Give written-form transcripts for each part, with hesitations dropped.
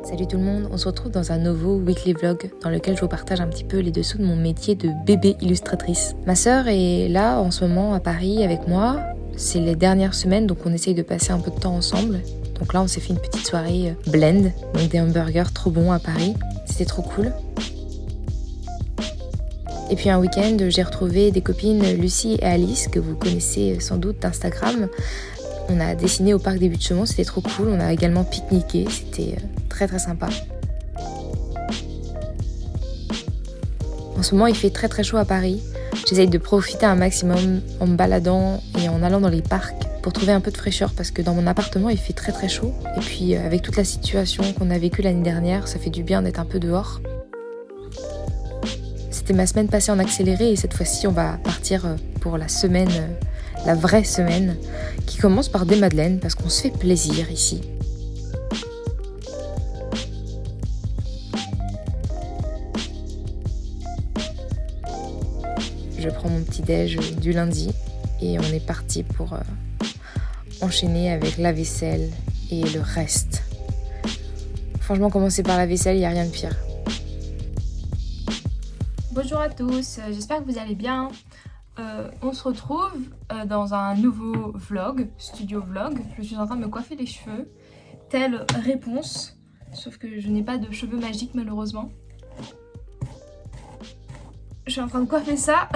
Salut tout le monde, on se retrouve dans un nouveau weekly vlog dans lequel je vous partage un petit peu les dessous de mon métier de bébé illustratrice. Ma sœur est là en ce moment à Paris avec moi, c'est les dernières semaines donc on essaye de passer un peu de temps ensemble. Donc là on s'est fait une petite soirée blend, donc des hamburgers trop bons à Paris, c'était trop cool. Et puis un week-end j'ai retrouvé des copines Lucie et Alice que vous connaissez sans doute d'Instagram. On a dessiné au parc des Buttes-Chaumont, c'était trop cool. On a également pique-niqué, c'était très très sympa. En ce moment, il fait très très chaud à Paris. J'essaye de profiter un maximum en me baladant et en allant dans les parcs pour trouver un peu de fraîcheur parce que dans mon appartement, il fait très très chaud. Et puis avec toute la situation qu'on a vécue l'année dernière, ça fait du bien d'être un peu dehors. C'était ma semaine passée en accéléré et cette fois-ci, on va partir pour la semaine... la vraie semaine, qui commence par des madeleines, parce qu'on se fait plaisir ici. Je prends mon petit déj du lundi, et on est parti pour enchaîner avec la vaisselle et le reste. Franchement, commencer par la vaisselle, il n'y a rien de pire. Bonjour à tous, j'espère que vous allez bien. On se retrouve dans un nouveau vlog, studio vlog. Je suis en train de me coiffer les cheveux, telle réponse, sauf que je n'ai pas de cheveux magiques malheureusement. Je suis en train de coiffer ça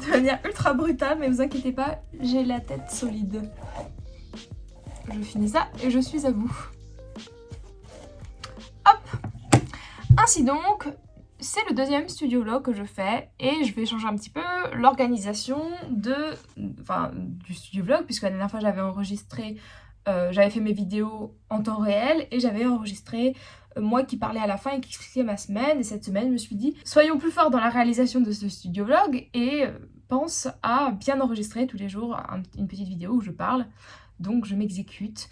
de manière ultra brutale, mais vous inquiétez pas, j'ai la tête solide. Je finis ça et je suis à vous. Hop! Ainsi donc, c'est le deuxième studio vlog que je fais et je vais changer un petit peu l'organisation du studio vlog puisque la dernière fois j'avais fait mes vidéos en temps réel et j'avais enregistré moi qui parlais à la fin et qui expliquais ma semaine. Et cette semaine je me suis dit soyons plus forts dans la réalisation de ce studio vlog et pense à bien enregistrer tous les jours une petite vidéo où je parle, donc je m'exécute.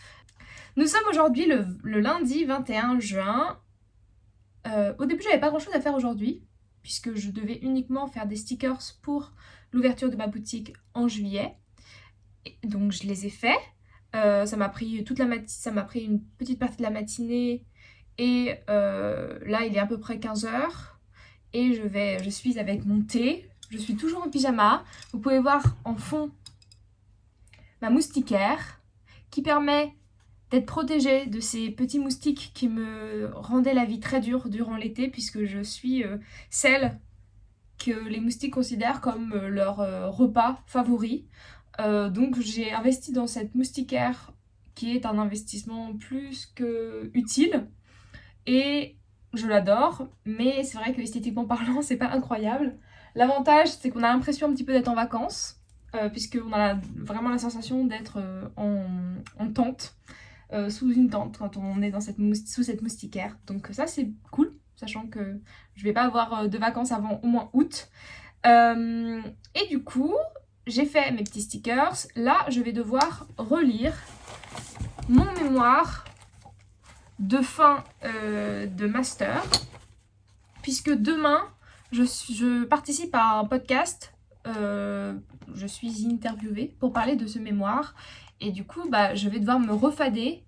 Nous sommes aujourd'hui le lundi 21 juin. Au début j'avais pas grand chose à faire aujourd'hui puisque je devais uniquement faire des stickers pour l'ouverture de ma boutique en juillet et donc je les ai faits. Ça m'a pris une petite partie de la matinée et là il est à peu près 15h et je suis avec mon thé, je suis toujours en pyjama. Vous pouvez voir en fond ma moustiquaire qui permet d'être protégée de ces petits moustiques qui me rendaient la vie très dure durant l'été puisque je suis celle que les moustiques considèrent comme leur repas favori. Donc j'ai investi dans cette moustiquaire qui est un investissement plus que utile et je l'adore, mais c'est vrai que esthétiquement parlant c'est pas incroyable. L'avantage c'est qu'on a l'impression un petit peu d'être en vacances puisqu'on a vraiment la sensation d'être en tente. Sous une tente quand on est sous cette moustiquaire. Donc ça c'est cool, sachant que je vais pas avoir de vacances avant au moins août. Et du coup, j'ai fait mes petits stickers. Là, je vais devoir relire mon mémoire de fin de master. Puisque demain, je participe à un podcast. Je suis interviewée pour parler de ce mémoire. Et du coup, je vais devoir me refader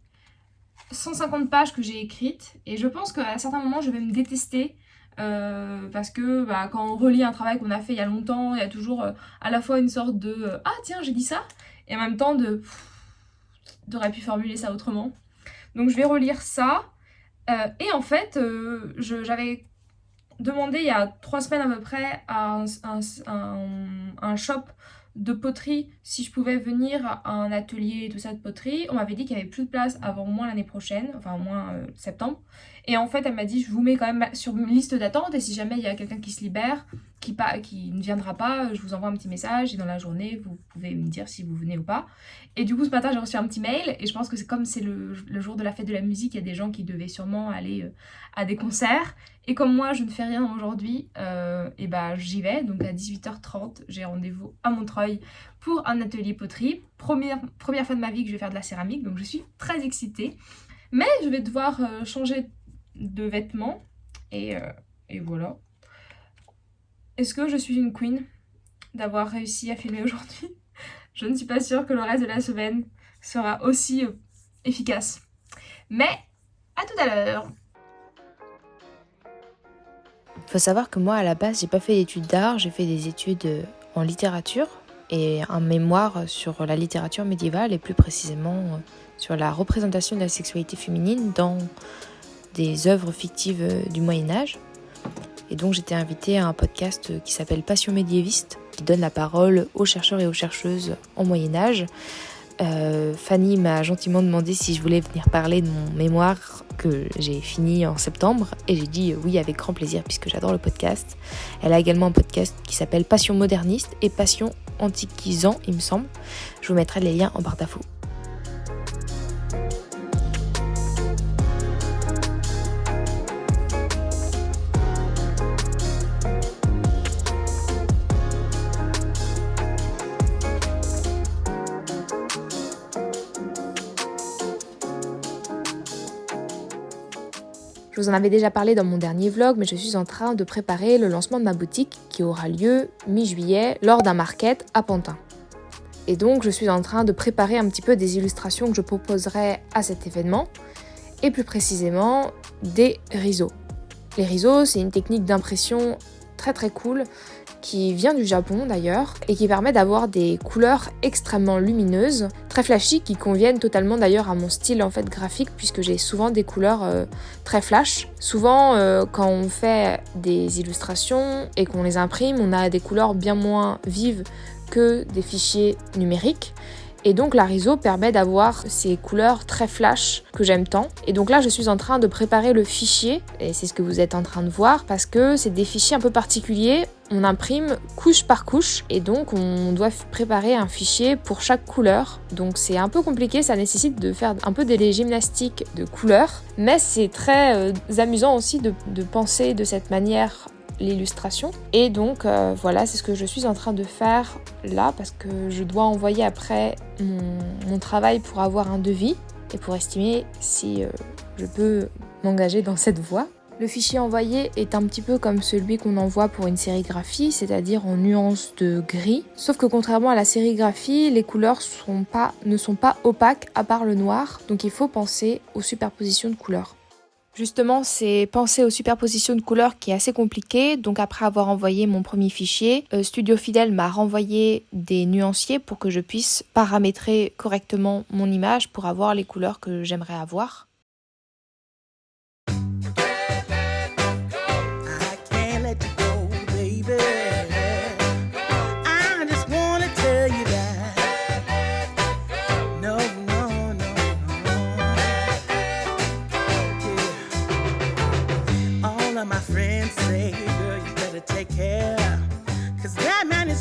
150 pages que j'ai écrites. Et je pense qu'à certains moments, je vais me détester. Parce que quand on relit un travail qu'on a fait il y a longtemps, il y a toujours à la fois une sorte de ah tiens, j'ai dit ça. Et en même temps t'aurais pu formuler ça autrement. Donc je vais relire ça. Et en fait, j'avais demandé il y a 3 semaines à peu près à un shop de poterie si je pouvais venir à un atelier tout ça de poterie. On m'avait dit qu'il n'y avait plus de place avant au moins l'année prochaine, enfin au moins septembre. Et en fait elle m'a dit je vous mets quand même sur une liste d'attente et si jamais il y a quelqu'un qui se libère, qui ne viendra pas, je vous envoie un petit message et dans la journée vous pouvez me dire si vous venez ou pas. Et du coup ce matin j'ai reçu un petit mail et je pense que c'est comme c'est le jour de la fête de la musique, il y a des gens qui devaient sûrement aller à des concerts. Et comme moi je ne fais rien aujourd'hui, j'y vais. Donc à 18h30 j'ai rendez-vous à Montreuil pour un atelier poterie. Première fois de ma vie que je vais faire de la céramique, donc je suis très excitée. Mais je vais devoir changer de vêtements et voilà. Est-ce que je suis une queen d'avoir réussi à filmer aujourd'hui? Je ne suis pas sûre que le reste de la semaine sera aussi efficace. Mais à tout à l'heure. Faut savoir que moi, à la base, j'ai pas fait d'études d'art, j'ai fait des études en littérature et un mémoire sur la littérature médiévale et plus précisément sur la représentation de la sexualité féminine dans des œuvres fictives du Moyen-Âge. Et donc j'étais invitée à un podcast qui s'appelle Passion médiéviste, qui donne la parole aux chercheurs et aux chercheuses en Moyen-Âge. Fanny m'a gentiment demandé si je voulais venir parler de mon mémoire que j'ai fini en septembre et j'ai dit oui avec grand plaisir puisque j'adore le podcast. Elle a également un podcast qui s'appelle Passion moderniste et Passion antiquisant il me semble. Je vous mettrai les liens en barre d'infos. Je vous en avais déjà parlé dans mon dernier vlog, mais je suis en train de préparer le lancement de ma boutique qui aura lieu mi-juillet lors d'un market à Pantin. Et donc je suis en train de préparer un petit peu des illustrations que je proposerai à cet événement, et plus précisément des risos. Les risos, c'est une technique d'impression très très cool qui vient du Japon d'ailleurs et qui permet d'avoir des couleurs extrêmement lumineuses, très flashy, qui conviennent totalement d'ailleurs à mon style en fait graphique puisque j'ai souvent des couleurs très flash. Souvent quand on fait des illustrations et qu'on les imprime, on a des couleurs bien moins vives que des fichiers numériques. Et donc la riso permet d'avoir ces couleurs très flash que j'aime tant. Et donc là je suis en train de préparer le fichier, et c'est ce que vous êtes en train de voir, parce que c'est des fichiers un peu particuliers. On imprime couche par couche, et donc on doit préparer un fichier pour chaque couleur. Donc c'est un peu compliqué, ça nécessite de faire un peu des gymnastiques de couleurs. Mais c'est très amusant aussi de penser de cette manière l'illustration. Et donc voilà, c'est ce que je suis en train de faire là parce que je dois envoyer après mon travail pour avoir un devis et pour estimer si je peux m'engager dans cette voie. Le fichier envoyé est un petit peu comme celui qu'on envoie pour une sérigraphie, c'est-à-dire en nuances de gris. Sauf que contrairement à la sérigraphie, les couleurs ne sont pas opaques à part le noir, donc il faut penser aux superpositions de couleurs. Justement, c'est penser aux superpositions de couleurs qui est assez compliqué. Donc après avoir envoyé mon premier fichier, Studio Fidèle m'a renvoyé des nuanciers pour que je puisse paramétrer correctement mon image pour avoir les couleurs que j'aimerais avoir.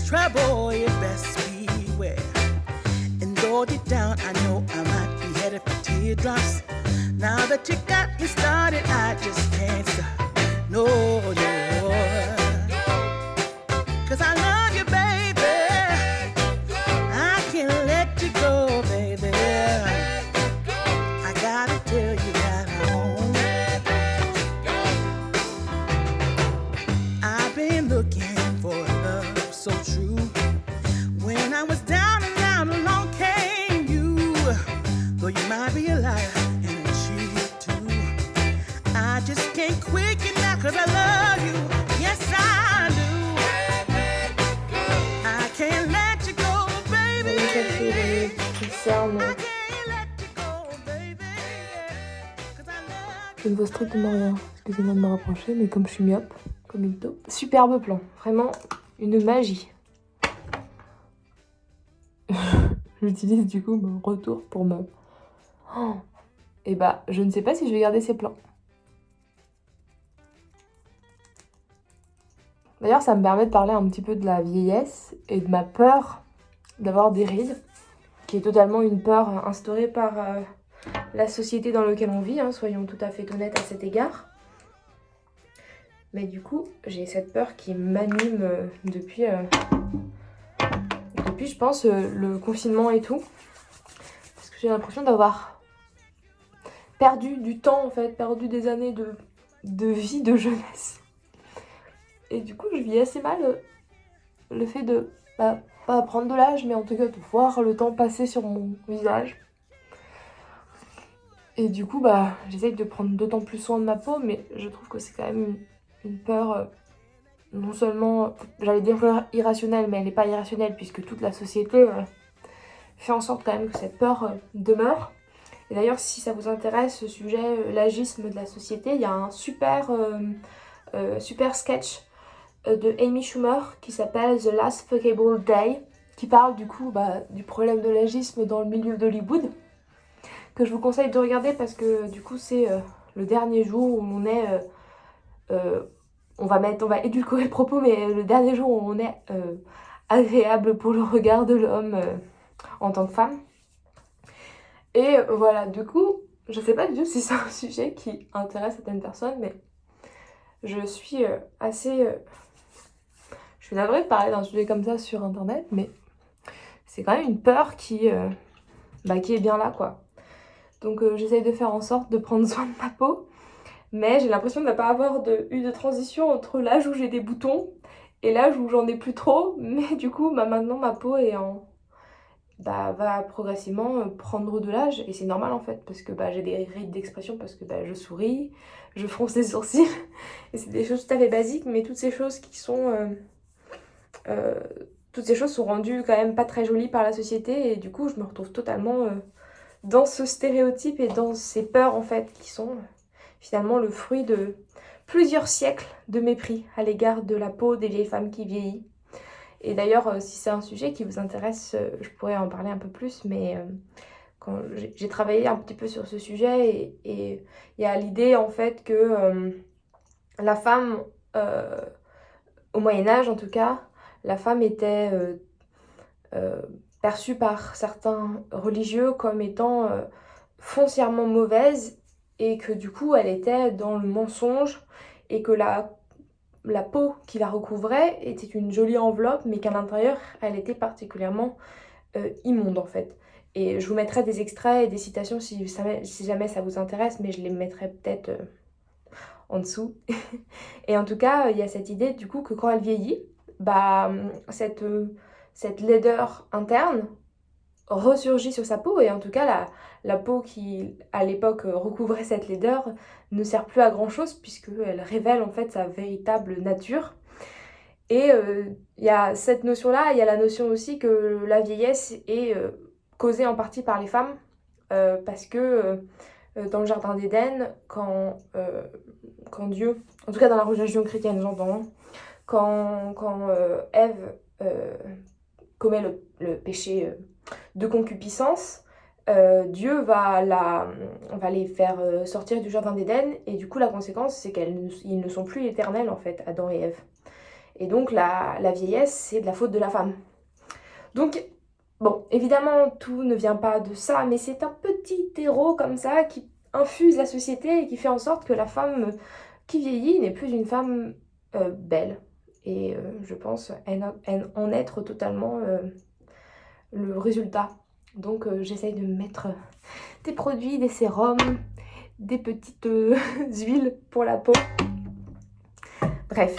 Trouble, you best beware. And though deep down, I know I might be headed for teardrops. Now that you got me started, I just can't stop. No, no. Cause I love you, baby. I can't let you go, baby. I gotta tell you that I've been looking for love so true. When I was down and out, along came you. Though you might be a liar and a cheat too, I just can't quit you now 'cause I love you. Yes, I do. I can't let you go, baby. I can't let you go, baby. 'Cause I love you. Je ne vois strictement rien, excusez-moi de me rapprocher, mais comme je suis myope, comme une taupe. Superbe plan, vraiment une magie. J'utilise du coup mon retour pour me... Oh. Et bah, je ne sais pas si je vais garder ces plans. D'ailleurs, ça me permet de parler un petit peu de la vieillesse et de ma peur d'avoir des rides, qui est totalement une peur instaurée par la société dans laquelle on vit, hein, soyons tout à fait honnêtes à cet égard. Mais du coup, j'ai cette peur qui m'anime depuis, je pense, le confinement et tout. Parce que j'ai l'impression d'avoir perdu du temps, en fait, perdu des années de vie, de jeunesse. Et du coup, je vis assez mal le fait de, pas prendre de l'âge, mais en tout cas de voir le temps passer sur mon visage. Et du coup, j'essaye de prendre d'autant plus soin de ma peau, mais je trouve que c'est quand même une peur non seulement, j'allais dire irrationnelle, mais elle n'est pas irrationnelle puisque toute la société fait en sorte quand même que cette peur demeure. Et d'ailleurs, si ça vous intéresse, ce sujet, l'agisme de la société, il y a un super sketch de Amy Schumer qui s'appelle The Last Fuckable Day, qui parle du coup du problème de l'agisme dans le milieu d'Hollywood, que je vous conseille de regarder parce que du coup c'est le dernier jour où on est... on va édulcorer le propos, mais le dernier jour où on est agréable pour le regard de l'homme en tant que femme. Et voilà, du coup, je sais pas du tout si c'est un sujet qui intéresse certaines personnes, mais je suis assez... Je suis navrée de parler d'un sujet comme ça sur internet, mais c'est quand même une peur qui est bien là, quoi. Donc j'essaye de faire en sorte de prendre soin de ma peau, mais j'ai l'impression de ne pas avoir eu de transition entre l'âge où j'ai des boutons et l'âge où j'en ai plus trop, mais du coup maintenant ma peau est va progressivement prendre de l'âge, et c'est normal en fait, parce que j'ai des rides d'expression, parce que je souris, je fronce les sourcils, et c'est des choses tout à fait basiques, mais toutes ces choses sont rendues quand même pas très jolies par la société, et du coup je me retrouve totalement dans ce stéréotype et dans ces peurs en fait qui sont finalement le fruit de plusieurs siècles de mépris à l'égard de la peau des vieilles femmes qui vieillissent. Et d'ailleurs, si c'est un sujet qui vous intéresse, je pourrais en parler un peu plus, mais quand j'ai travaillé un petit peu sur ce sujet, et il y a l'idée en fait que la femme, au Moyen-Âge en tout cas, la femme était perçue par certains religieux comme étant foncièrement mauvaise, et que du coup elle était dans le mensonge, et que la peau qui la recouvrait était une jolie enveloppe, mais qu'à l'intérieur elle était particulièrement immonde en fait. Et je vous mettrai des extraits et des citations si jamais ça vous intéresse, mais je les mettrai peut-être en dessous. Et en tout cas, il y a cette idée du coup que quand elle vieillit, cette laideur interne ressurgit sur sa peau, et en tout cas la peau qui à l'époque recouvrait cette laideur ne sert plus à grand chose, puisqu'elle révèle en fait sa véritable nature. Et il y a cette notion là, il y a la notion aussi que la vieillesse est causée en partie par les femmes, parce que dans le jardin d'Éden, quand Dieu, en tout cas dans la religion chrétienne j'entends, quand Ève commet le péché de concupiscence, Dieu va les faire sortir du jardin d'Éden, et du coup la conséquence c'est qu'ils ne sont plus éternels en fait, Adam et Ève. Et donc la vieillesse c'est de la faute de la femme. Donc bon, évidemment tout ne vient pas de ça, mais c'est un petit terreau comme ça qui infuse la société et qui fait en sorte que la femme qui vieillit n'est plus une femme belle. Et je pense en être totalement le résultat. Donc j'essaye de mettre des produits, des sérums, des petites huiles pour la peau. Bref.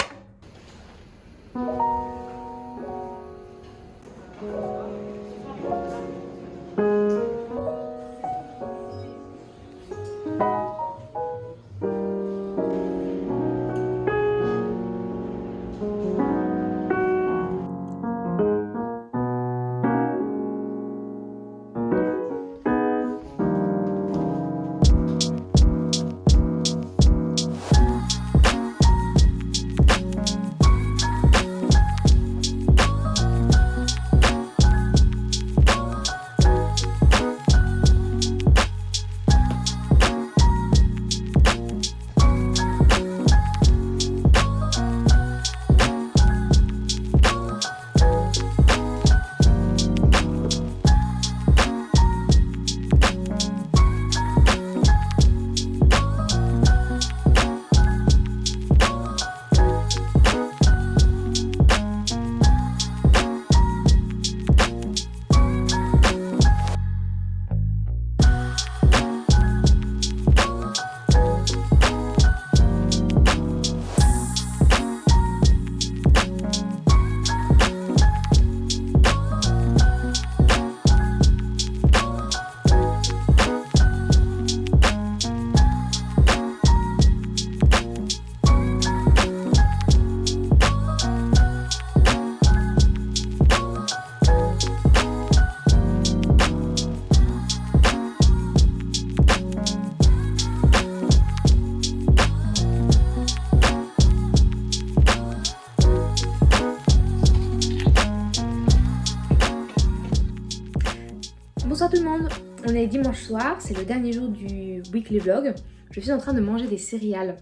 tout le monde, on est dimanche soir, c'est le dernier jour du weekly vlog. Je suis en train de manger des céréales.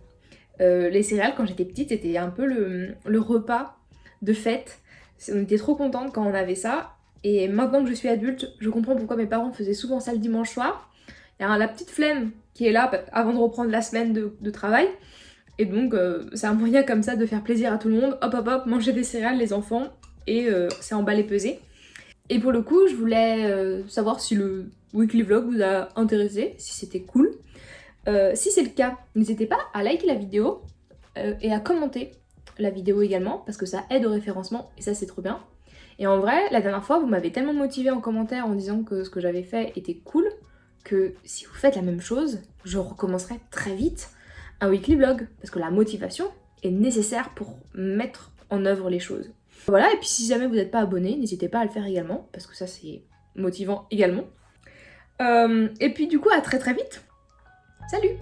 Les céréales quand j'étais petite c'était un peu le repas de fête. On était trop contente quand on avait ça. Et maintenant que je suis adulte, je comprends pourquoi mes parents faisaient souvent ça le dimanche soir. Il y a la petite flemme qui est là avant de reprendre la semaine de travail. Et donc c'est un moyen comme ça de faire plaisir à tout le monde. Hop hop hop, manger des céréales les enfants. Et c'est emballé pesé. Et pour le coup, je voulais savoir si le weekly vlog vous a intéressé, si c'était cool. Si c'est le cas, n'hésitez pas à liker la vidéo et à commenter la vidéo également, parce que ça aide au référencement et ça c'est trop bien. Et en vrai, la dernière fois, vous m'avez tellement motivé en commentaire en disant que ce que j'avais fait était cool, que si vous faites la même chose, je recommencerai très vite un weekly vlog, parce que la motivation est nécessaire pour mettre en œuvre les choses. Voilà, et puis si jamais vous n'êtes pas abonné, n'hésitez pas à le faire également, parce que ça c'est motivant également. Et puis du coup, à très très vite. Salut!